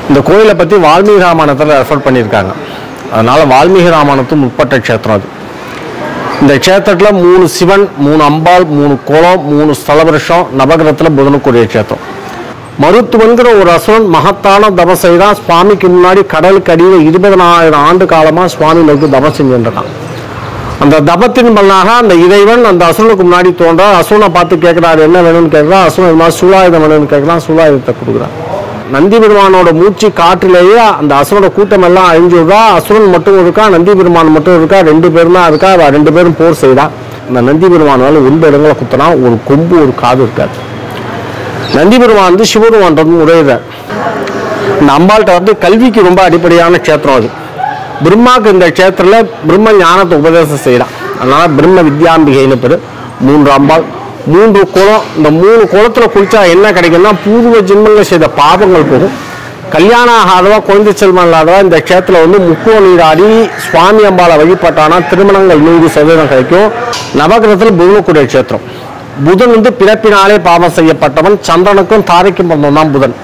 இந்த கோயிலை பற்றி வால்மீகி ராமாயணத்தில் ரெஃபர் பண்ணியிருக்காங்க. அதனால் வால்மீகி ராமாயணத்துக்கு முற்பட்ட க்ஷேத்திரம் அது. இந்த க்ஷேத்திரத்தில் 3 சிவன், 3 அம்பாள், 3 குளம், 3 ஸ்தலவருஷம், நவகிரகத்தில் புதனுக்குரிய க்ஷேத்திரம். மருத்துவங்கிற ஒரு அசுரன் மகத்தான தபம் செய்தான். சுவாமிக்கு முன்னாடி கடலுக்கு அடியில் 20,000 ஆண்டு காலமாக சுவாமி நோக்கி தபம் செஞ்சுருக்கான். அந்த தபத்தின் பலனாக அந்த இறைவன் அந்த அசுரனுக்கு முன்னாடி தோன்றார். அசுரனை பார்த்து கேட்குறாரு, என்ன வேணும்னு கேட்குறான். அசுரன் இது மாதிரி சூலாயுதம் வேணும்னு கேட்குறான். சூலாயுதத்தை கொடுக்குறான். நந்தி பெருமானோட மூச்சு காற்றிலேயே அந்த அசுரனோட கூட்டம் எல்லாம் அழிஞ்சு விடுறா. அசுரன் மட்டும் இருக்கா, நந்தி பெருமான் மட்டும் இருக்கா, 2 பேரும் தான் இருக்கா. 2 பேரும் போர் செய்தா. அந்த நந்தி பெருமானால 2 இடங்களை குத்தினா, ஒரு கொம்பு ஒரு காது இருக்காது. நந்தி பெருமான் வந்து சிவபெருமான் உடையத. இந்த அம்பாள்கிட்ட கல்விக்கு ரொம்ப அடிப்படையான க்ஷேத்திரம் அது. பிரம்மாவுக்கு இந்த க்ஷேத்திரத்தில் பிரம்ம ஞானத்தை உபதேசம் செய்யலாம். அதனால பிரம்ம வித்யாம்பிகைன்னு பேர். 3 அம்பாள், 3 குளம். இந்த 3 குளத்தில் குளிச்சா என்ன கிடைக்கும்னா பூர்வ ஜென்மங்கள் செய்த பாவங்கள் போகும். கல்யாணம் ஆகாதவா, குழந்தை செல்வம் இல்லாதவா இந்த க்ஷேத்திரம் வந்து முக்குவ நீராடி சுவாமி அம்பாளை வழிபட்டானா திருமணங்கள் 100% கிடைக்கும். நவகிரகத்தில் புதனுக்குரிய க்ஷேத்திரம். புதன் வந்து பிறப்பினாலே பாவம் செய்யப்பட்டவன். சந்திரனுக்கும் தாரைக்கும் பிறந்தவன் தான் புதன்.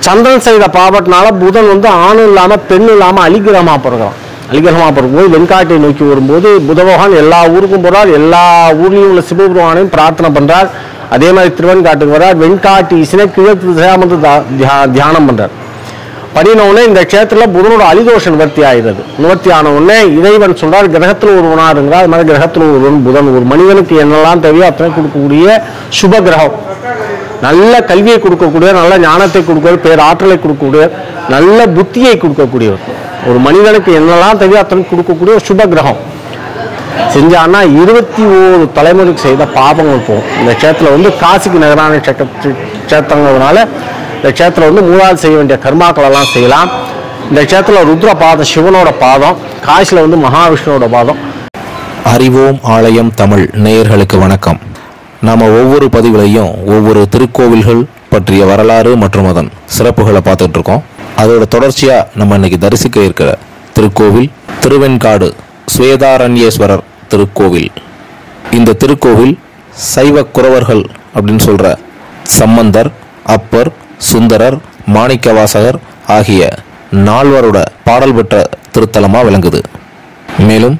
சந்திரன் செய்த பாவத்தினால புதன் வந்து ஆண் இல்லாமல் பெண் இல்லாமல் அலிகிரகமாக பிறகுறான். அலிகிரகமாக பிறகும்போது வெண்காட்டை நோக்கி வரும்போது புதபகவான் எல்லா ஊருக்கும் போகிறார். எல்லா ஊர்லேயும் உள்ள சிவபெருமானையும் பிரார்த்தனை பண்ணுறார். அதே மாதிரி திருவெண்காட்டுக்கு வர்றார். வெண்காட்டு ஈசனை கிழக்கு திசையாக வந்து தியானம் பண்ணுறார். பண்ணினவுடனே இந்த க்ஷேத்திரத்தில் புதனோட அலிதோஷம் நிவர்த்தி ஆகிறது. நிவர்த்தி ஆன உடனே இறைவன் சொல்கிறார், கிரகத்தில் ஒருவனாக இருக்கிறார். அது மாதிரி கிரகத்தில் ஒருவன் புதன். ஒரு மனிதனுக்கு என்னெல்லாம் தேவையோ அத்தனை கொடுக்கக்கூடிய சுப கிரகம். நல்ல கல்வியை கொடுக்கக்கூடிய, நல்ல ஞானத்தை கொடுக்கக்கூடிய, பேராற்றலை கொடுக்கக்கூடிய, நல்ல புத்தியை கொடுக்கக்கூடியவர். ஒரு மனிதனுக்கு என்னெல்லாம் தேவையோ அத்தனை கொடுக்கக்கூடிய ஒரு சுப கிரகம். செஞ்சான்னா 21 தலைமுறைக்கு செய்த பாவங்கள் போகும். இந்த க்ஷேத்திரம் வந்து காசிக்கு நகரான க்ஷேத்திரங்கிறதுனால இந்த க்ஷேத்திரம் வந்து 3ஆவது செய்ய வேண்டிய கர்மாக்கள் எல்லாம் செய்யலாம். இந்த க்ஷேத்திரம் ருத்ர பாதம் சிவனோட பாதம், காசியில் வந்து மகாவிஷ்ணுவோட பாதம். அறிவோம் ஆலயம் தமிழ் நேயர்களுக்கு வணக்கம். நாம் ஒவ்வொரு பதிவுலையும் ஒவ்வொரு திருக்கோவில்கள் பற்றிய வரலாறு மற்றும் அதன் சிறப்புகளை பார்த்துட்டு இருக்கோம். அதோட தொடர்ச்சியாக நம்ம இன்னைக்கு தரிசிக்க இருக்கிற திருக்கோவில் திருவெண்காடு ஸ்வேதாரண்யேஸ்வரர் திருக்கோவில். இந்த திருக்கோவில் சைவ குறவர்கள் அப்படின்னு சொல்கிற சம்பந்தர், அப்பர், சுந்தரர், மாணிக்கவாசகர் ஆகிய 4வரோட பாடல் பெற்ற திருத்தலமாக விளங்குது. மேலும்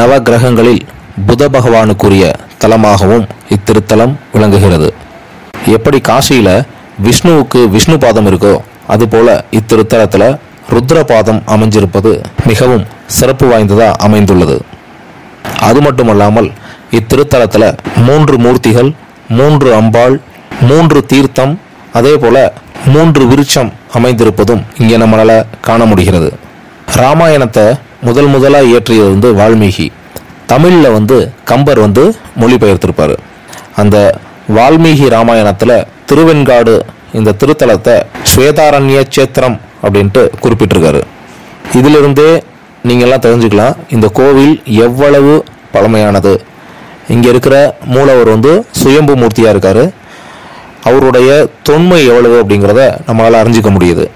நவ கிரகங்களில் புத பகவானுக்குரிய தலமாகவும் இத்திருத்தலம் விளங்குகிறது. எப்படி காசியில் விஷ்ணுவுக்கு விஷ்ணு பாதம் இருக்கோ அதுபோல இத்திருத்தலத்தில் ருத்ரபாதம் அமைஞ்சிருப்பது மிகவும் சிறப்பு வாய்ந்ததாக அமைந்துள்ளது. அது மட்டுமல்லாமல் இத்திருத்தலத்தில் 3 மூர்த்திகள், 3 அம்பாள், 3 தீர்த்தம், அதே போல 3 விருட்சம் அமைந்திருப்பதும் இங்கே நம்மளால் காண முடிகிறது. ராமாயணத்தை முதலாக இயற்றியது வந்து வால்மீகி. தமிழில் வந்து கம்பர் வந்து மொழிபெயர்த்திருப்பார். அந்த வால்மீகி ராமாயணத்தில் திருவெண்காடு இந்த திருத்தலத்தை ஸ்வேதாரண்ய சேத்திரம் அப்படின்ட்டு குறிப்பிட்டிருக்காரு. இதிலிருந்தே நீங்கள்லாம் தெரிஞ்சுக்கலாம் இந்த கோவில் எவ்வளவு பழமையானது. இங்கே இருக்கிற மூலவர் வந்து சுயம்பு மூர்த்தியாக இருக்கார். அவருடைய தொன்மை எவ்வளவு அப்படிங்கிறத நம்மளால் அறிஞ்சிக்க முடியுது.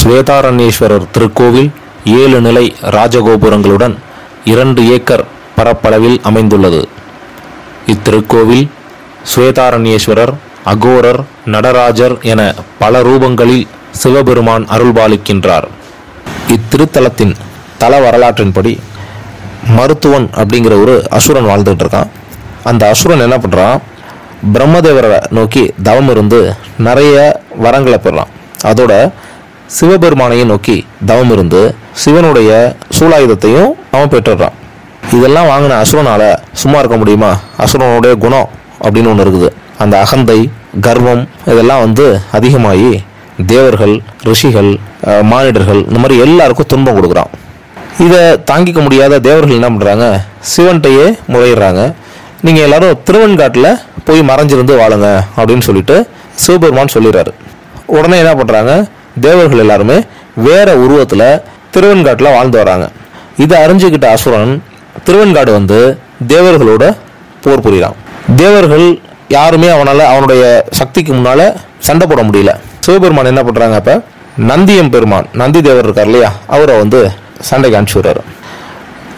ஸ்வேதாரண்யேஸ்வரர் திருக்கோவில் 7 நிலை ராஜகோபுரங்களுடன் 2 ஏக்கர் பரப்பளவில் அமைந்துள்ளது. இத்திருக்கோவில் ஸ்வேதாரண்யேஸ்வரர், அகோரர், நடராஜர் என பல ரூபங்களில் சிவபெருமான் அருள்பாலிக்கின்றார். இத்திருத்தலத்தின் தல வரலாற்றின்படி மருத்துவன் அப்படிங்கிற ஒரு அசுரன் வாழ்ந்துட்டு இருக்கான். அந்த அசுரன் என்ன பண்ணுறான், பிரம்மதேவரை நோக்கி தவம் இருந்து நிறைய வரங்களை பெறான். அதோட சிவபெருமானையும் நோக்கி தவம் இருந்து சிவனுடைய சூலாயுதத்தையும் அவன் பெற்றுடுறான். இதெல்லாம் வாங்கின அசுரனால சும்மா இருக்க முடியுமா? அசுரனுடைய குணம் அப்படின்னு ஒன்று இருக்குது. அந்த அகந்தை, கர்வம் இதெல்லாம் அதிகமாகி தேவர்கள், ரிஷிகள், மானிடர்கள் இந்த மாதிரி எல்லாருக்கும் துன்பம் கொடுக்குறான். இதை தாங்கிக்க முடியாத தேவர்கள் என்ன பண்ணுறாங்க, சிவன்கிட்டையே முறையிடுறாங்க. நீங்கள் எல்லாரும் திருவெண்காட்டில் போய் மறைஞ்சிருந்து வாழுங்க அப்படின்னு சொல்லிட்டு சிவபெருமான் சொல்லிடுறாரு. உடனே என்ன பண்ணுறாங்க, தேவர்கள் எல்லாருமே வேற உருவத்தில் திருவெண்காட்டில் வாழ்ந்து வராங்க. இதை அறிஞ்சுக்கிட்ட அசுரன் திருவெண்காடு தேவர்களோட போர் புரிகிறான். தேவர்கள் யாருமே அவனுடைய சக்திக்கு முன்னால் சண்டை போட முடியல. சிவபெருமான் என்ன பண்ணுறாங்க, அப்போ நந்தியம் பெருமான், நந்தி தேவர் இருக்கார் இல்லையா, அவரை சண்டைக்கு அனுப்பிச்சு விடுறாரு.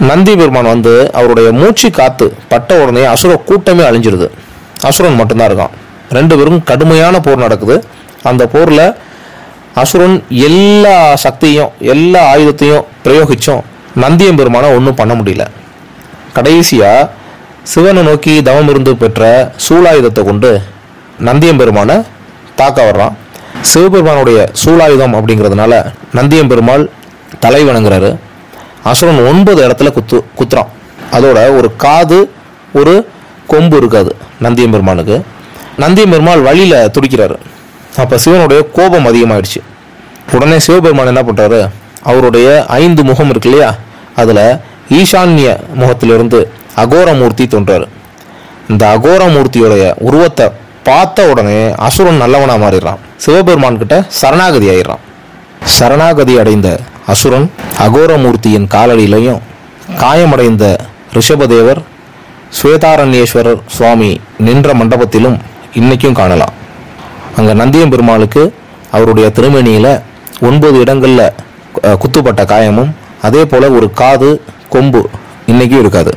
நந்தி பெருமான் அவருடைய மூச்சு காத்து பட்ட உடனே அசுர கூட்டமே அழிஞ்சிருது. அசுரன் மட்டும்தான் இருக்கான். 2 பேரும் கடுமையான போர் நடக்குது. அந்த போரில் அசுரன் எல்லா சக்தியும் எல்லா ஆயுதத்தையும் பிரயோகிச்சும் நந்தியம் பெருமானை ஒன்றும் பண்ண முடியல. கடைசியாக சிவனை நோக்கி தவம் இருந்து பெற்ற சூலாயுதத்தை கொண்டு நந்தியம் பெருமானை தாக்க வர்றான். சிவபெருமானுடைய சூலாயுதம் அப்படிங்கிறதுனால நந்தியம் பெருமாள் தலை வணங்குறாரு. அசுரன் 9 இடத்துல குத்துறான். அதோட ஒரு காது, ஒரு கொம்பு இருக்காது நந்தியம் பெருமானுக்கு. நந்தியம் பெருமாள் வழியில் துடிக்கிறாரு. அப்போ சிவனுடைய கோபம் அதிகமாகிடுச்சு. உடனே சிவபெருமான் என்ன பண்ணுறாரு, அவருடைய 5 முகம் இருக்கு இல்லையா, அதில் ஈசான்ய முகத்திலிருந்து அகோரமூர்த்தி தோன்றாரு. இந்த அகோரமூர்த்தியோடைய உருவத்தை பார்த்த உடனே அசுரன் நல்லவனாக மாறிடுறான். சிவபெருமான் கிட்ட சரணாகதி ஆயிடுறான். சரணாகதி அடைந்த அசுரன் அகோரமூர்த்தியின் காலடியிலையும் காயமடைந்த ரிஷபதேவர் ஸ்வேதாரண்யேஸ்வரர் சுவாமி நின்ற மண்டபத்திலும் இன்னைக்கும் காணலாம். அங்கே நந்தியம் பெருமாளுக்கு அவருடைய திருமேனியில் 9 இடங்களில் குத்துப்பட்ட காயமும் அதே போல் ஒரு காது, கொம்பு இன்னைக்கும் இருக்காது.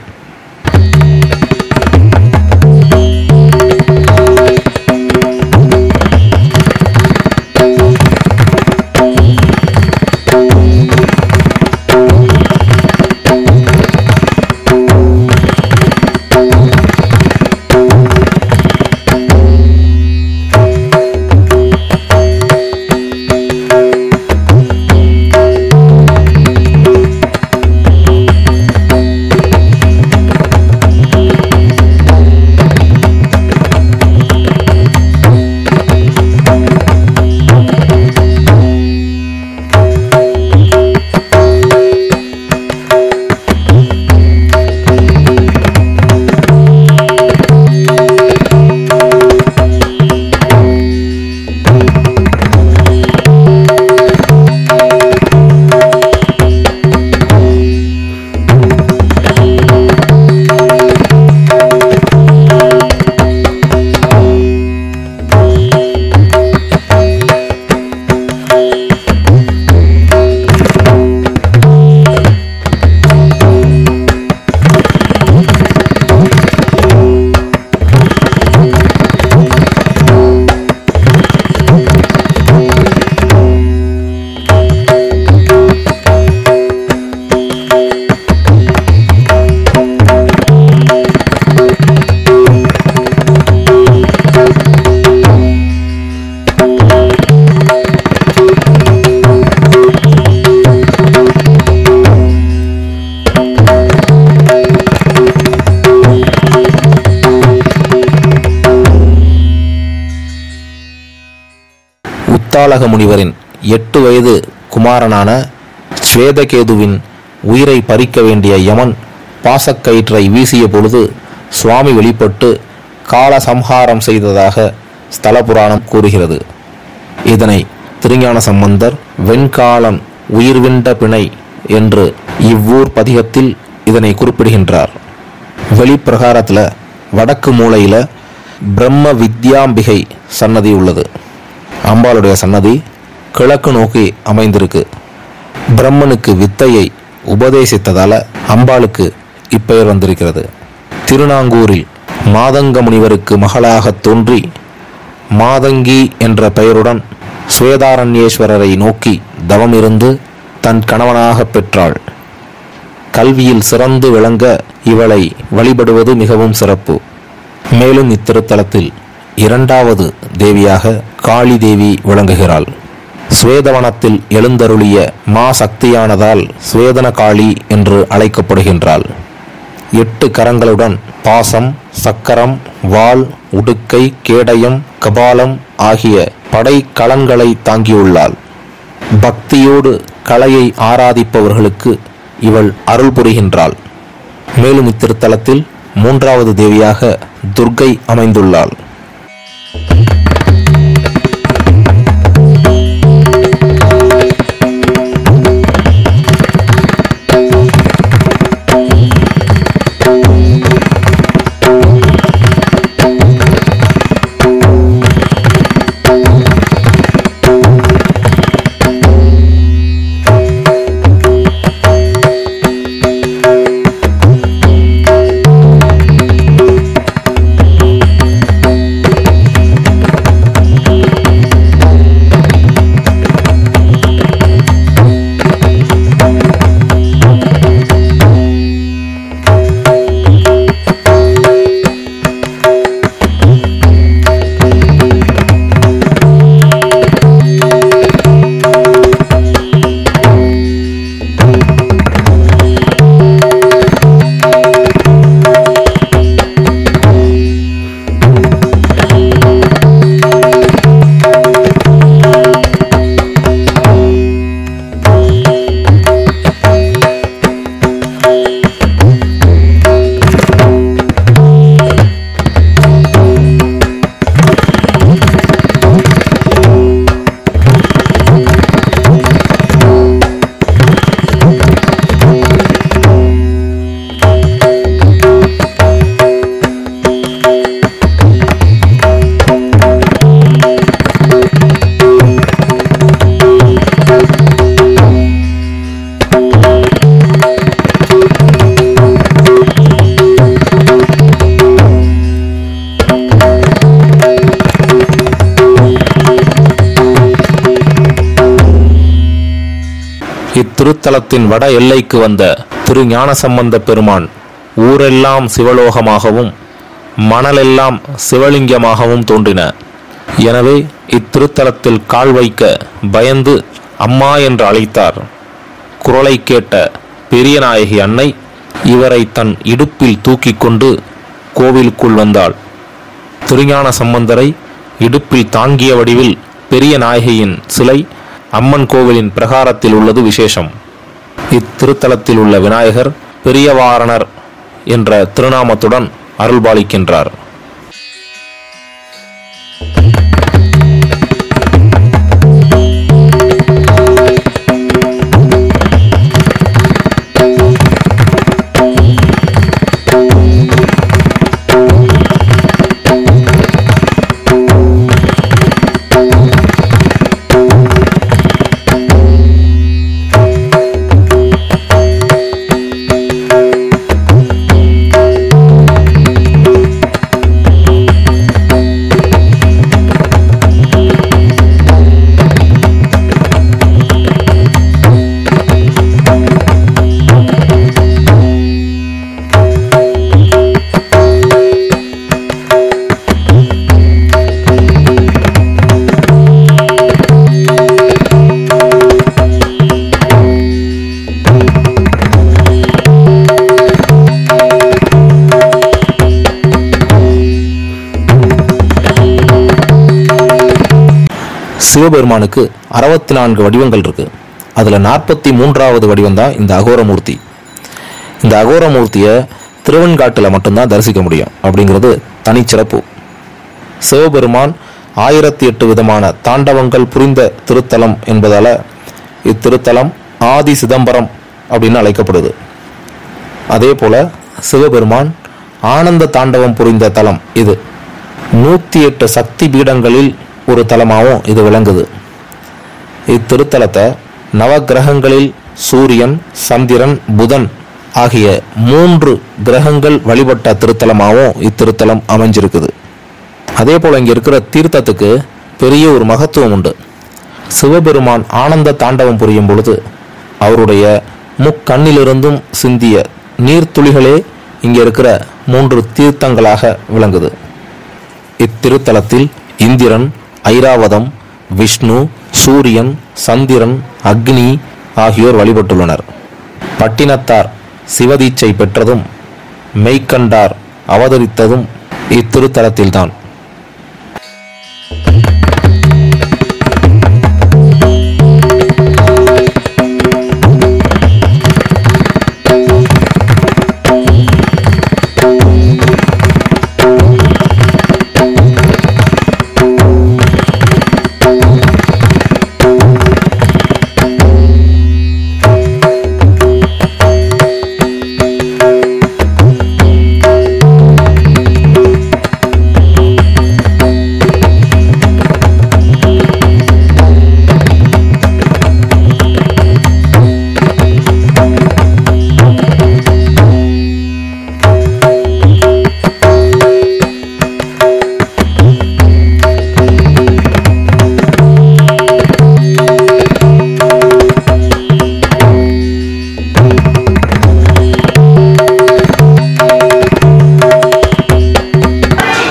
முத்தாலக முனிவரின் 8 வயது குமாரனான ஸ்வேதகேதுவின் உயிரை பறிக்க வேண்டிய யமன் பாசக்கயிற்றை வீசிய பொழுது சுவாமி வெளிப்பட்டு கால சம்ஹாரம் செய்ததாக ஸ்தல புராணம் கூறுகிறது. இதனை திருஞான சம்பந்தர் வெண்காலன் உயிர்விண்ட பிணை என்று இவ்வூர் பதிகத்தில் இதனை குறிப்பிடுகின்றார். வெளிப்பிரகாரத்தில் வடக்கு மூலையில் பிரம்ம வித்யாம்பிகை சன்னதி உள்ளது. அம்பாளுடைய சன்னதி கிழக்கு நோக்கி அமைந்திருக்கு. பிரம்மனுக்கு வித்தையை உபதேசித்ததால அம்பாளுக்கு இப்பெயர் வந்திருக்கிறது. திருநாங்கூரில் மாதங்க முனிவருக்கு மகளாக தோன்றி மாதங்கி என்ற பெயருடன் சுவேதாரண்யேஸ்வரரை நோக்கி தவம் இருந்து தன் கணவனாக பெற்றாள். கல்வியில் சிறந்து விளங்க இவளை வழிபடுவது மிகவும் சிறப்பு. மேலும் இத்திருத்தலத்தில் இரண்டாவது தேவியாக காளி தேவி விளங்குகிறாள். சுவேதவனத்தில் எழுந்தருளிய மா சக்தியானதால் சுவேதன காளி என்று அழைக்கப்படுகின்றாள். 8 கரங்களுடன் பாசம், சக்கரம், வாள், உடுக்கை, கேடயம், கபாலம் ஆகிய படை கலன்களை தாங்கியுள்ளாள். பக்தியோடு கலையை ஆராதிப்பவர்களுக்கு இவள் அருள் புரிகின்றாள். மேலும் இத்திருத்தலத்தில் 3வது தேவியாக துர்க்கை அமைந்துள்ளாள். இத்திருத்தலத்தின் வட எல்லைக்கு வந்த திரு ஞானசம்பந்த பெருமான் ஊரெல்லாம் சிவலோகமாகவும் மணலெல்லாம் சிவலிங்கமாகவும் தோன்றின. எனவே இத்திருத்தலத்தில் கால் வைக்க பயந்து அம்மா என்று அழைத்தார். குரலை கேட்ட பெரியநாயகி அன்னை இவரை தன் இடுப்பில் தூக்கி கொண்டு கோவிலுக்குள் வந்தாள். திருஞான சம்பந்தரை இடுப்பில் தாங்கிய வடிவில் பெரிய நாயகியின் சிலை அம்மன் கோவிலின் பிரகாரத்தில் உள்ளது விசேஷம். இத்திருத்தலத்தில் உள்ள விநாயகர் பெரியவாரணர் என்ற திருநாமத்துடன் அருள்பாலிக்கின்றார். சிவபெருமானுக்கு 64 வடிவங்கள் இருக்கு. அதுல 43வது வடிவம் தான் இந்த அகோரமூர்த்தி. இந்த அகோரமூர்த்தியை திருவெண்காட்டில் மட்டும்தான் தரிசிக்க முடியும் அப்படிங்கிறது தனிச்சிறப்பு. சிவபெருமான் 1008 விதமான தாண்டவங்கள் புரிந்த திருத்தலம் என்பதால இத்திருத்தலம் ஆதி சிதம்பரம் அப்படின்னு அழைக்கப்படுது. அதே போல சிவபெருமான் ஆனந்த தாண்டவம் புரிந்த தலம் இது. 108 சக்தி பீடங்களில் ஒரு தலமாகவும் இது விளங்குது. இத்திருத்தலத்தை நவக்கிரகங்களில் சூரியன், சந்திரன், புதன் ஆகிய 3 கிரகங்கள் வழிபட்ட திருத்தலமாகவும் இத்திருத்தலம் அமைஞ்சிருக்குது. அதே போல் இங்கே இருக்கிற தீர்த்தத்துக்கு பெரிய ஒரு மகத்துவம் உண்டு. சிவபெருமான் ஆனந்த தாண்டவம் புரியும் பொழுது அவருடைய முக்கண்ணிலிருந்தும் சிந்திய நீர்த்துளிகளே இங்கே இருக்கிற 3 தீர்த்தங்களாக விளங்குது. இத்திருத்தலத்தில் இந்திரன், ஐராவதம், விஷ்ணு, சூரியன், சந்திரன், அக்னி ஆகியோர் வழிபட்டுள்ளனர். பட்டினத்தார் சிவதீட்சை பெற்றதும் மெய்கண்டார் அவதரித்ததும் இத்திருத்தலத்தில்தான்.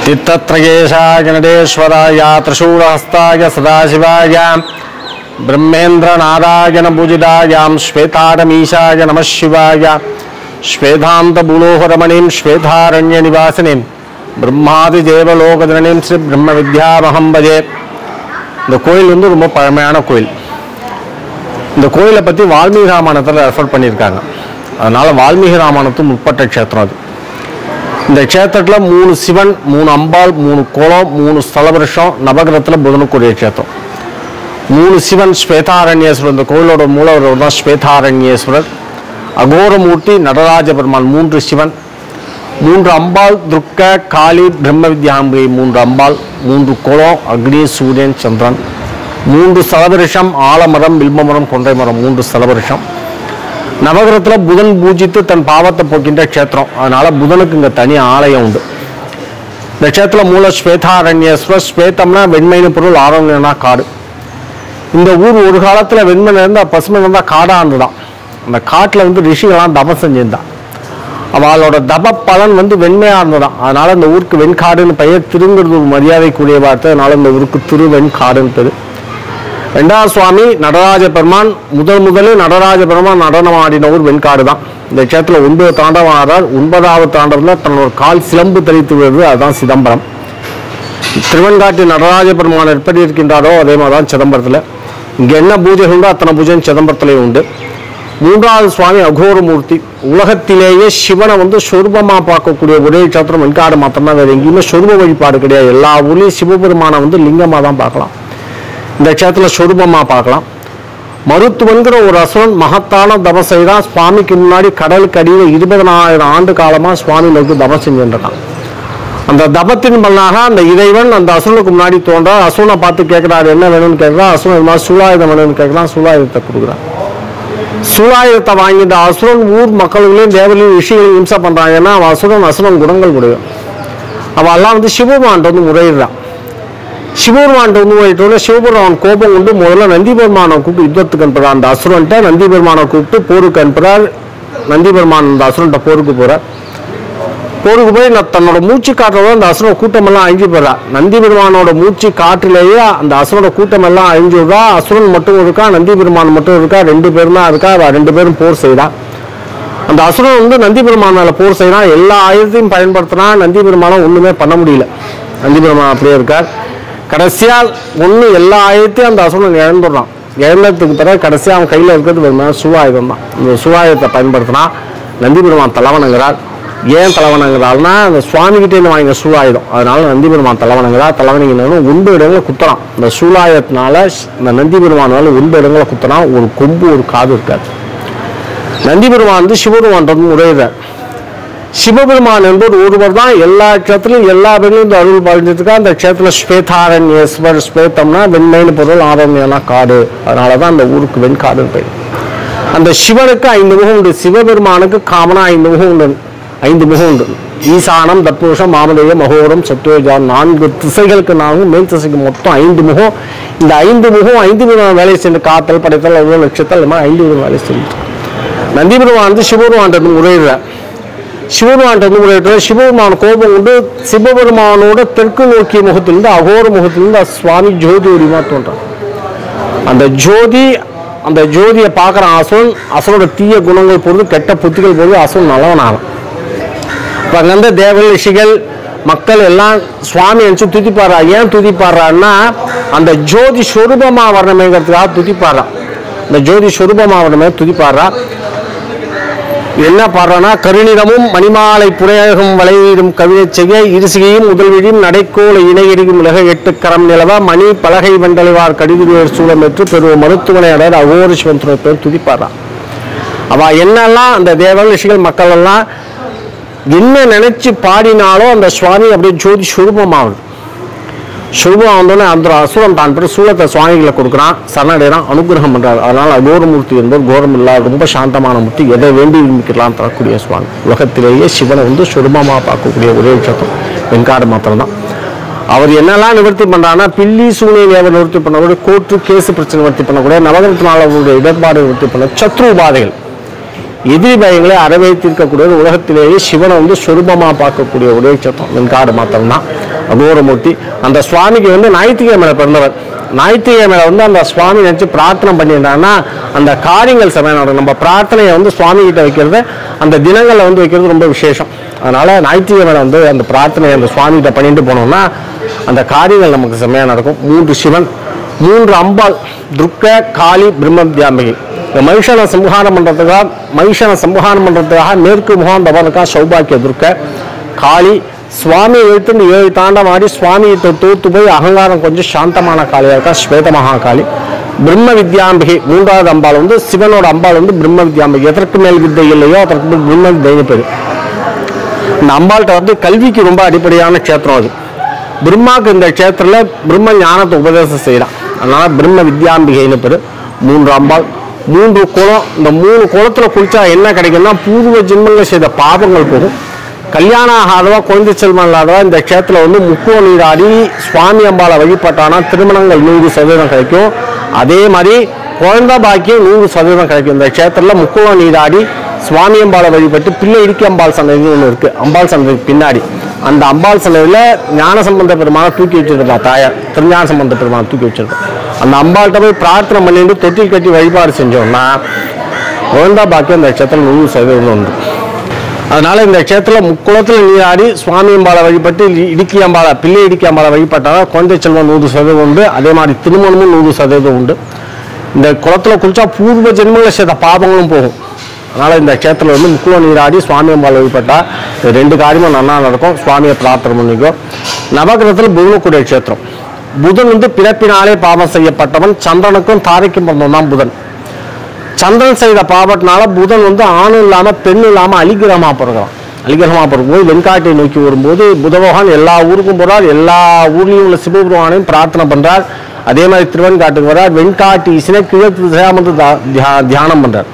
चित्तत्रयेशाय गणेश्वराय त्रिशूलहस्ताय सदाशिवाय ब्रह्मेन्द्रनादाय नभुजिदाय श्वेतारमीशाय नमः शिवाय श्वेतान्तबुलोहरमणिं श्वेतारण्यनिवासिनीं ब्रह्मादिदेवलोकजननीं श्री ब्रह्मविद्यामहं भजे. இந்த கோயில் வந்து ரொம்ப பழமையான கோயில். இந்த கோயிலை பற்றி வால்மீகி ராமாயணத்தில் ரெஃபர் பண்ணியிருக்காங்க. அதனால் வால்மீகி ராமாயணத்தும் உட்பட்ட க்ஷேத்திரம் அது. இந்த க்ஷேத்திரத்தில் 3 சிவன், 3 அம்பாள், 3 குளம், 3 ஸ்தலவருஷம், நவகிரகத்தில் புதனுக்குரிய க்ஷேத்திரம். 3 சிவன் ஸ்வேதாரண்யேஸ்வரர், இந்த கோயிலோட மூலவர் தான் ஸ்வேதாரண்யேஸ்வரர். அகோரமூர்த்தி நடராஜ பெருமான் 3 சிவன், 3 அம்பாள் துர்க்க காளி பிரம்ம வித்யாம்பிகை 3 அம்பாள், 3 குளம் அக்னி சூரியன் சந்திரன், 3 ஸ்தலவருஷம் ஆலமரம் வில்வமரம் கொன்றை மரம் 3 ஸ்தலவருஷம். நவகிரகத்தில் புதன் பூஜித்து தன் பாவத்தை போக்கின்ற க்ஷேத்திரம். அதனால புதனுக்கு இங்கே தனி ஆலயம் உண்டு. இந்த க்ஷேத்திரம் மூல ஸ்வேதாரண்யேஸ்வரர். ஸ்வேதம்னா வெண்மைன்னு பொருள், ஆரண்யம்னா காடு. இந்த ஊர் ஒரு காலத்தில் வெண்மை இருந்தால் பசுமை இருந்தால் காடாக இருந்துதான். அந்த காட்டில் வந்து ரிஷிகளாம் தபம் செஞ்சிருந்தான். அவளோட தப பலன் வந்து வெண்மையாக இருந்ததான். அதனால இந்த ஊருக்கு வெண்காடுன்னு பெயர். திருங்கிறது ஒரு மரியாதைக்குரிய வார்த்தை. அதனால இந்த ஊருக்கு திருவெண்காடுன்னு பேர். 2வது சுவாமி நடராஜ பெருமான். முதலில் நடராஜ பெருமான் நடனம் ஆடின ஊர் வெண்காடு தான். இந்த க்ஷேத்திரத்தில் 9 தாண்டவம் ஆடுறார். 9வது தாண்டவத்தில் தன்னோட கால் சிலம்பு தரித்து வருது, அதுதான் சிதம்பரம். திருவெண்காட்டில் நடராஜ பெருமான் எப்படி இருக்கின்றாரோ அதே மாதிரி தான் சிதம்பரத்தில். இங்கே என்ன பூஜை உண்டோ அத்தனை பூஜை சிதம்பரத்திலேயே உண்டு. 3வது சுவாமி அகோரமூர்த்தி. உலகத்திலேயே சிவனை வந்து சொரூபமாக பார்க்கக்கூடிய ஒரே க்ஷேத்திரம் வெண்காடு மாத்திரம்தான். வேறு எங்கேயுமே சொரூப வழிபாடு கிடையாது. எல்லா ஊர்லேயும் சிவபெருமானை வந்து லிங்கமாக தான் பார்க்கலாம். இந்த க்ஷேத்திரத்தில் சொரூபமாக பார்க்கலாம். மருத்துவன்கிற ஒரு அசுரன் மகத்தான தபம் செய்தான். சுவாமிக்கு முன்னாடி கடலுக்கு அடியில் 20,000 ஆண்டு காலமாக சுவாமி நோக்கி தபம் செஞ்சுருக்கான். அந்த தபத்தின் பலனாக அந்த இறைவன் அந்த அசுரனுக்கு முன்னாடி தோன்றார். அசுரனை பார்த்து கேட்குறாரு, என்ன வேணும்னு கேட்குறான். அசுரன் இது மாதிரி சூலாயுதம் வேணும்னு கேட்குறான். சூலாயுதத்தை கொடுக்குறான். சூலாயுதத்தை வாங்கிட்ட அசுரன் ஊர் மக்களுங்களையும் தேவர்களையும் ரிஷிகளையும் இம்சை பண்ணுறாங்க. ஏன்னா அவன் அசுரன் குணங்கள் கொடுக்கும். அவள் எல்லாம் வந்து சிவபெருமான் வந்து முறையிடுறான். சிவபெருமான் வந்து போயிட்டோட சிவபெருமான் கோபம் கொண்டு முதல்ல நந்தி பெருமானை கூப்பிட்டு யுத்தத்துக்கு அனுப்புறார். அந்த அசுரன்ட்ட நந்தி பெருமானை கூப்பிட்டு போருக்கு அனுப்புறார். நந்தி பெருமான் அந்த அசுரன்ட்ட போருக்கு போறார். போருக்கு போய் தன்னோட மூச்சு காற்றோட அந்த அசுர கூட்டமெல்லாம் அழிஞ்சு போடுறா. நந்தி பெருமானோட மூச்சு காற்றிலேயே அந்த அசுரோட கூட்டமெல்லாம் அழிஞ்சு விடுறா. அசுரன் மட்டும் இருக்கா, நந்தி பெருமான் மட்டும் இருக்கா. 2 பேரும் தான் இருக்கா. 2 பேரும் போர் செய்யறா. அந்த அசுரன் வந்து நந்தி பெருமான் மேல போர் செய்யறான். எல்லா ஆயுதத்தையும் பயன்படுத்தினா நந்தி பெருமானம் ஒண்ணுமே பண்ண முடியல. நந்தி பெருமான் அப்படியே இருக்கார். கடைசியால் எல்லா ஆயுதத்தையும் அந்த அசுரன் இழந்துடுறான். இழந்ததுக்கு பிறகு கடைசியாக அவன் கையில் இருக்கிறது வெறும் சூவாயுதம் தான். இந்த சூவாயுதத்தை பயன்படுத்தினா நந்தி பெருமான் தலைவணங்கிறார். ஏன் தலைவணங்கிறாள்னா அந்த சுவாமிகிட்டேருந்து வாங்கின சூலாயுதம். அதனால நந்தி பெருமான் தலைவணங்கிறார். தலைவணங்கினாலும் 9 இடங்களை குத்துறான். இந்த சூலாயுதத்தினால இந்த நந்தி பெருமானால 9 இடங்களை குத்துறான். ஒரு கொம்பு ஒரு காது இருக்காது. நந்தி பெருமான் வந்து சிவபெருமான் முறையிறார். சிவபெருமான் என்பது ஒருவர் தான் எல்லா க்ஷேத்திலும் எல்லா பெண்களும் இந்த அருள் பாலிச்சிருக்கா. அந்த க்ஷேத்திரம் ஸ்வேதாரண்யேஸ்வர், ஸ்வேதம்னா வெண்மைன்னு பொருள், ஆரண்யம்னா காடு, அதனால தான் அந்த ஊருக்கு வெண்காடுன்னு பேர். அந்த சிவனுக்கு 5 முகம் உண்டு, சிவபெருமானுக்கு காமனா 5 முகம் உண்டு. 5 முகம் உண்டு. ஈசானம், தத்புருஷம், மாமதேயம், மகோரம், சத்யோஜான், 4 திசைகளுக்கு 4, மேல் திசைக்கு மொத்தம் 5 முகம். இந்த 5 முகம் 5 விதமான வேலை செஞ்சு காத்தல், படைத்தல், அவ்வளோ நட்சத்திரம், இந்த மாதிரி 5 விதமான வேலை செஞ்சு நந்தி பெருமான் சிவபெருமான் முறையிடுறார். சிவபெருமான் முறையிட்ட சிவபெருமான் கோபம் கொண்டு சிவபெருமானோட தெற்கு நோக்கிய முகத்திலிருந்து அகோர முகத்திலிருந்து சுவாமி ஜோதி உரிமா தோன்றார். அந்த ஜோதியை பார்க்குற அசுரனோட தீய குணங்கள் பொறுத்து, கெட்ட புத்திகள் பொறுத்து அசுரன் நல்லவனாகும். இப்போ அங்கே தேவர்கள், ரிஷிகள், மக்கள் எல்லாம் சுவாமி நினச்சி துதிப்பாடுறா. ஏன் துதிப்பாடுறான்னா அந்த ஜோதி சொரூபமா வரணுமேங்கிறதுக்காக துதிப்பாடுறா. இந்த ஜோதி சொரூபமா வரணுமே துதிப்பாடுறா. என்ன பாடுறான்னா, கருணிடமும் மணிமாலை புரையகம் வளையிடும் கவிதை செய்ய இருசிகையும் முதல்விழியும் நடைக்கோள இணையடியும் உலக 8 கரம் நிலவா மணி பலகை வண்டலைவார் கடிதுரையர் சூழமெற்று பெருவ மருத்துவனை அடையார் அகோர சிவன் பேர் துதிப்பாடுறா. அவ என்னெல்லாம் அந்த தேவர்கள், ரிஷிகள், மக்கள் எல்லாம் என்ன நினைச்சு பாடினாலும் அந்த சுவாமி அப்படியே ஜோதி சுரூபமாகுது. சுரூபம் வந்தோடனே அந்த அசுரன் தான் பிறகு சூலத்தை சுவாமிகளை கொடுக்குறான், சரணடைறான், அனுகிரகம் பண்றாரு. அதனால அகோரமூர்த்தி என்பது கோரம் இல்லாத ரொம்ப சாந்தமான மூர்த்தி, எதை வேண்டி விரும்பிக்கலாம் தரக்கூடிய சுவாமி. உலகத்திலேயே சிவனை சுரூபமா பார்க்கக்கூடிய ஒரே விஷயம் வெண்காடு மாத்திரம்தான். அவர் என்னெல்லாம் நிவர்த்தி பண்றாருன்னா, பில்லி சூனிய தேவை நிவர்த்தி பண்ணக்கூடிய, கோர்ட்டு கேசு பிரச்சனை நிவர்த்தி பண்ணக்கூடிய, நவகிரகத்தினால் அவருடைய இடர்பாடு நிவர்த்தி பண்ண, சத்ரு உபாதைகள், எதிரி பயங்களை அறவைத்திருக்கக்கூடிய உலகத்திலேயே சிவனை சொரூபமா பார்க்கக்கூடிய ஒரே சத்தம் வெண்காடு மாத்திரம்தான் அகோரமூர்த்தி. அந்த சுவாமிக்கு ஞாயிற்றுக்கிழமையில பிறந்தவர். ஞாயிற்றுக்கிழமையில அந்த சுவாமி நினைச்சு பிரார்த்தனை பண்ணியிருந்தாங்கன்னா அந்த காரியங்கள் சமயம் நடக்கும். நம்ம பிரார்த்தனையை சுவாமி கிட்ட வைக்கிறது அந்த தினங்கள்ல வைக்கிறது ரொம்ப விசேஷம். அதனால ஞாயிற்றுக்கிழமையில அந்த பிரார்த்தனையை அந்த சுவாமி கிட்ட பண்ணிட்டு போனோம்னா அந்த காரியங்கள் நமக்கு செம்மையா நடக்கும். 3 சிவன், 3 அம்பாள், துர்க்க, காளி, பிரம்மத்யாம்பிகை. இந்த மனுஷனை சம்ஹாரம் பண்றதுக்காக மேற்கு முகாம் தவறுக்கா சௌபாக்கிய துர்க்க, காளி, சுவாமி எழுத்து 7 தாண்டம் ஆடி சுவாமியை தோத்து போய் அகங்காரம் கொஞ்சம் சாந்தமான காளியா இருக்கா ஸ்வேத மகாகாளி. பிரம்ம வித்யாம்பிகை 3வது அம்பாள் சிவனோட அம்பாள் பிரம்ம வித்யாம்பிகை. எதற்கு மேல் வித்தை இல்லையோ அதற்கு மேல் பிரம்ம வித்தைன்னு பேரு. இந்த அம்பாள்கிட்ட கல்விக்கு ரொம்ப அடிப்படையான க்ஷேத்திரம் அது. பிரம்மாவுக்கு இந்த க்ஷேத்திரத்துல பிரம்ம ஞானத்தை உபதேசம் செய்யலாம். அதனால பிரம்ம வித்யாம்பிகைன்னு பேரு. 3 அம்பாள், 3 குளம். இந்த 3 குளத்துல குளிச்சா என்ன கிடைக்கும்னா பூர்வ ஜென்மங்கள் செய்த பாபங்கள் போகும். கல்யாணம் ஆகாதவா, குழந்தை செல்வம் இல்லாதவா இந்த க்ஷேத்திரத்துல முக்குவ நீராடி சுவாமி அம்பாளை வழிபட்டானா திருமணங்கள் 100% கிடைக்கும். அதே மாதிரி குழந்தை பாக்கியம் 100% கிடைக்கும். இந்த க்ஷேத்திரத்துல முக்குவ நீராடி சுவாமி அம்பாளை வழிபட்டு பிள்ளை இடுக்கி அம்பாள் சன்னதி ஒன்று இருக்கு. அம்பாள் சன்னதி பின்னாடி அந்த அம்பாள் சன்னதியில ஞான சம்பந்த பெருமான தூக்கி வச்சிருக்கா. தாயார் திருஞான சம்பந்த பெருமான தூக்கி வச்சிருக்கா. அந்த அம்பாள்கிட்ட போய் பிரார்த்தனை பண்ணிட்டு தொட்டில் கட்டி வழிபாடு செஞ்சோம்னா குழந்தை பாக்கியம் இந்த க்ஷேத்திரம் 100% உண்டு. அதனால இந்த க்ஷேத்திரத்தில் முக்குளத்தில் நீராடி சுவாமி அம்பாளை வழிபட்டு இடுக்கி அம்பாளை பிள்ளை இடுக்கி அம்பாளை வழிபட்டால் குழந்தை செல்வம் 100% உண்டு. அதே மாதிரி திருமணமும் 100% உண்டு. இந்த குளத்தில் குளிச்சா பூர்வ ஜென்மங்களை செய்த பாபங்களும் போகும். அதனால இந்த க்ஷேத்திரத்தில் முக்குள நீராடி சுவாமி அம்பாளை வழிபட்டால் 2 காரியமும் நல்லா நடக்கும். சுவாமியை பிரார்த்தனை பண்ணிக்கோ. நவகிரகத்தில் புதனுக்குரிய க்ஷேத்திரம். புதன் பிறப்பினாலே பாவம் செய்யப்பட்டவன். சந்திரனுக்கும் தாரைக்கும் பிறந்தவன் தான் புதன். சந்திரன் செய்த பாவத்தினால புதன் ஆணும் இல்லாம பெண் இல்லாம அலிகிரகமா பிறகுறான். அலிகிரகமா பிறகும்போது வெண்காட்டை நோக்கி வரும்போது புதபகவான் எல்லா ஊருக்கும் போறார். எல்லா ஊர்லயும் உள்ள சிவபெருமானையும் பிரார்த்தனை பண்றார். அதே மாதிரி திருவெண்காட்டுக்கு வர்றார். வெண்காட்டு ஈசனை கிழக்கு தியானம் பண்றார்.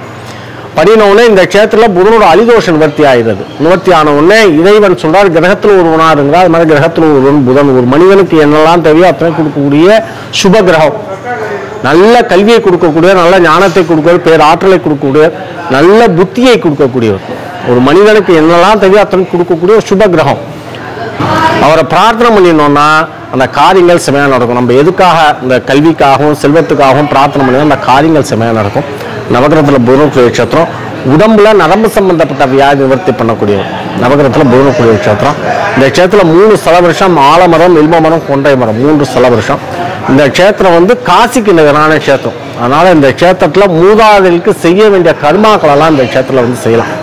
பண்ணினவுடனே இந்த க்ஷேத்திரத்தில் புதனோட அலிதோஷ நிவர்த்தி ஆகிறது. நிவர்த்தி ஆன உடனே இறைவன் சொல்றார், கிரகத்தில் ஒருவனாருங்கிறார். அது மாதிரி கிரகத்தில் ஒருவன் புதன். ஒரு மனிதனுக்கு என்னெல்லாம் தேவையோ அத்தனை கொடுக்கக்கூடிய சுப கிரகம். நல்ல கல்வியை கொடுக்கக்கூடிய, நல்ல ஞானத்தை கொடுக்கக்கூடிய, பேராற்றலை கொடுக்கக்கூடிய, நல்ல புத்தியை கொடுக்கக்கூடியவர். ஒரு மனிதனுக்கு என்னெல்லாம் தேவையோ அத்தனை கொடுக்கக்கூடிய சுப கிரகம். அவரை பிரார்த்தனை பண்ணினோம்னா அந்த காரியங்கள் செமையாக நடக்கும். நம்ம எதுக்காக இந்த கல்விக்காகவும் செல்வத்துக்காகவும் பிரார்த்தனை பண்ணினா அந்த காரியங்கள் செமையாக நடக்கும். நவகிரகத்தில் புதனுக்குரிய க்ஷேத்திரம். உடம்புல நரம்பு சம்பந்தப்பட்ட வியாதி நிவர்த்தி பண்ணக்கூடியவர். நவகிரகத்தில் புதனுக்குரிய க்ஷேத்திரம். இந்த க்ஷேத்திரத்தில் 3 ஸ்தல விருஷம், ஆலமரம், வில்வ மரம், கொண்டை மரம், 3 ஸ்தல விருஷம். இந்த க்ஷேத்திரம் காசிக்கு நிகரான க்ஷேத்திரம். அதனால இந்த க்ஷேத்திரத்தில் மூதாதைகளுக்கு செய்ய வேண்டிய கர்மாக்கள் எல்லாம் இந்த க்ஷேத்திரத்தில் செய்யலாம்.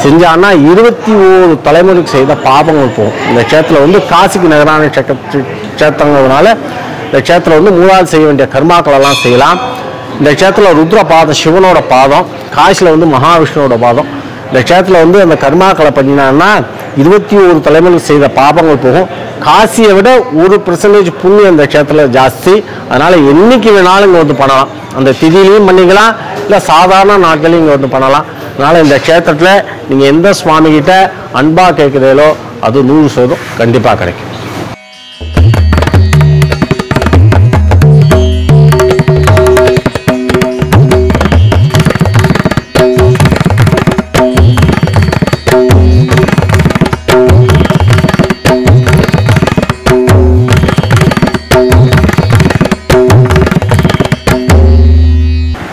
செஞ்சான்னா 21 தலைமுறைக்கு செய்த பாபங்கள் போகும். இந்த க்ஷேத்திரம் காசிக்கு நிகரான க்ஷேத்திரங்கிறதுனால இந்த க்ஷேத்திரம் மூதாதை செய்ய வேண்டிய கர்மாக்கள் எல்லாம் செய்யலாம். இந்த க்ஷேத்திரத்தில் ருத்ர பாதம் சிவனோட பாதம், காசியில் மகாவிஷ்ணுவோட பாதம். இந்த க்ஷேத்திரத்தில் வந்து அந்த கர்மாக்களை பண்ணினான்னா 21 தலைமுறைகள் செய்த பாபங்கள் போகும். காசியை விட 1% புண்ணியம் இந்த க்ஷேத்திரத்தில் ஜாஸ்தி. அதனால் என்னைக்கு வேணாலும் இங்கே வந்து பண்ணலாம். அந்த திதியிலையும் பண்ணிக்கலாம், இல்லை சாதாரண நாட்களையும் இங்கே வந்து பண்ணலாம். அதனால் இந்த க்ஷேத்திரத்தில் நீங்கள் எந்த சுவாமிகிட்ட அன்பாக கேட்குறீங்களோ அது 100% கண்டிப்பாக கிடைக்கும்.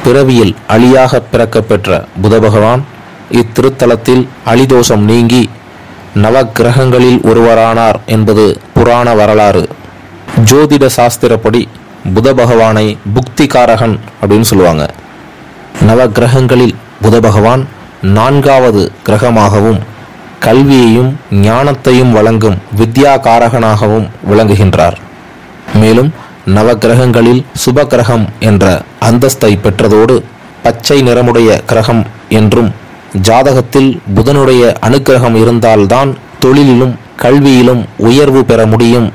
பிறவியில் அழியாக பிறக்க பெற்ற புத பகவான் இத்திருத்தலத்தில் அழிதோஷம் நீங்கி நவக்கிரகங்களில் ஒருவரானார் என்பது புராண வரலாறு. ஜோதிட சாஸ்திரப்படி புத பகவானை புக்திகாரகன் அப்படின்னு சொல்லுவாங்க. நவக்கிரகங்களில் புத பகவான் 4வது கிரகமாகவும் கல்வியையும் ஞானத்தையும் வழங்கும் வித்யாகாரகனாகவும் விளங்குகின்றார். மேலும் நவக்கிரகங்களில் சுபகிரகம் என்ற அந்தஸ்தை பெற்றதோடு பச்சை நிறமுடைய கிரகம் என்றும், ஜாதகத்தில் புதனுடைய அனுக்கிரகம் இருந்தால்தான் தொழிலிலும் கல்வியிலும் உயர்வு பெற முடியும்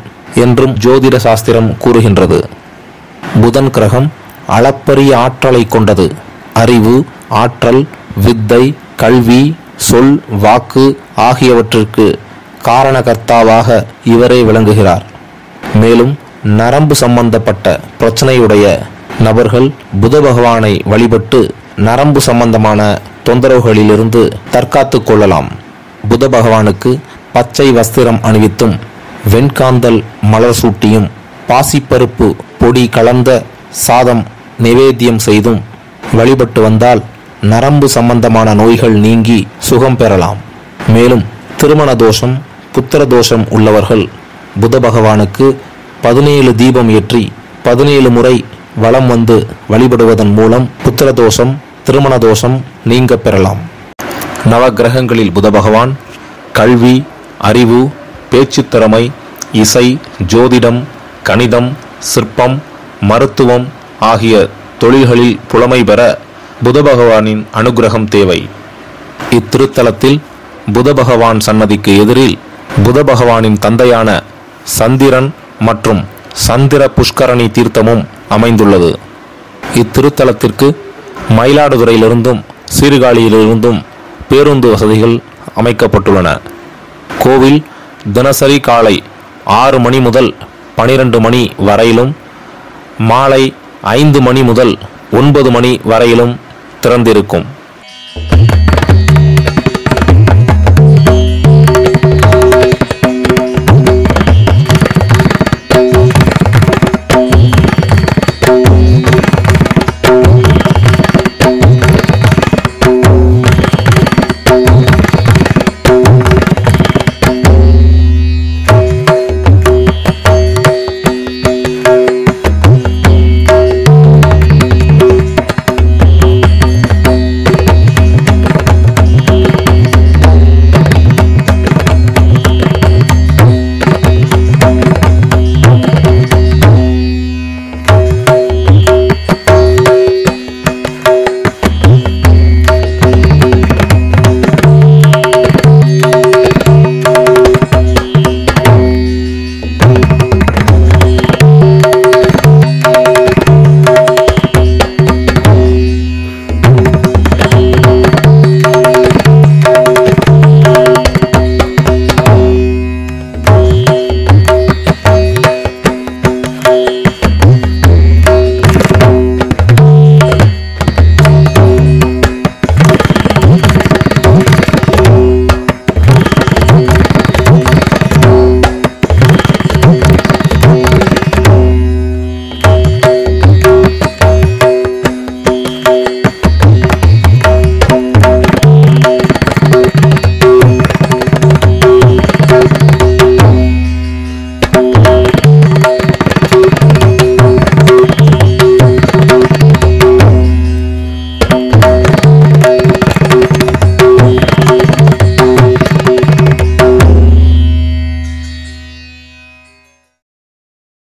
என்றும் ஜோதிட சாஸ்திரம் கூறுகின்றது. புதன் கிரகம் அளப்பரிய ஆற்றலை கொண்டது. அறிவு, ஆற்றல், வித்தை, கல்வி, சொல், வாக்கு ஆகியவற்றிற்கு காரணகர்த்தாவாக இவரே விளங்குகிறார். மேலும் நரம்பு சம்பந்தப்பட்ட பிரச்சனையுடைய நபர்கள் புத பகவானை வழிபட்டு நரம்பு சம்பந்தமான தொந்தரவுகளிலிருந்து தற்காத்து கொள்ளலாம். புத பகவானுக்கு பச்சை வஸ்திரம் அணிவித்தும் வெண்காந்தல் மலர் சூட்டியும் பாசிப்பருப்பு பொடி கலந்த சாதம் நிவேத்தியம் செய்தும் வழிபட்டு வந்தால் நரம்பு சம்பந்தமான நோய்கள் நீங்கி சுகம் பெறலாம். மேலும் திருமண தோஷம், புத்திர தோஷம் உள்ளவர்கள் புத பகவானுக்கு 17 தீபம் ஏற்றி 17 முறை வலம் வந்து வழிபடுவதன் மூலம் புத்திர தோஷம், திருமண தோஷம் நீங்க பெறலாம். நவக்கிரகங்களில் புத பகவான் கல்வி, அறிவு, பேச்சுத் திறமை, இசை, ஜோதிடம், கணிதம், சிற்பம், மருத்துவம் ஆகிய தொழில்களில் புலமை பெற புத பகவானின் அனுகிரகம் தேவை. இத்திருத்தலத்தில் புத பகவான் சன்னதிக்கு எதிரில் புத பகவானின் தந்தையான சந்திரன் மற்றும் சந்திர புஷ்கரணி தீர்த்தமும் அமைந்துள்ளது. இத்திருத்தலத்திற்கு மயிலாடுதுறையிலிருந்தும் சீர்காழியிலிருந்தும் பேருந்து வசதிகள் அமைக்கப்பட்டுள்ளன. கோவில் தினசரி காலை 6 மணி முதல் 12 மணி வரையிலும், மாலை 5 மணி முதல் 9 மணி வரையிலும் திறந்திருக்கும்.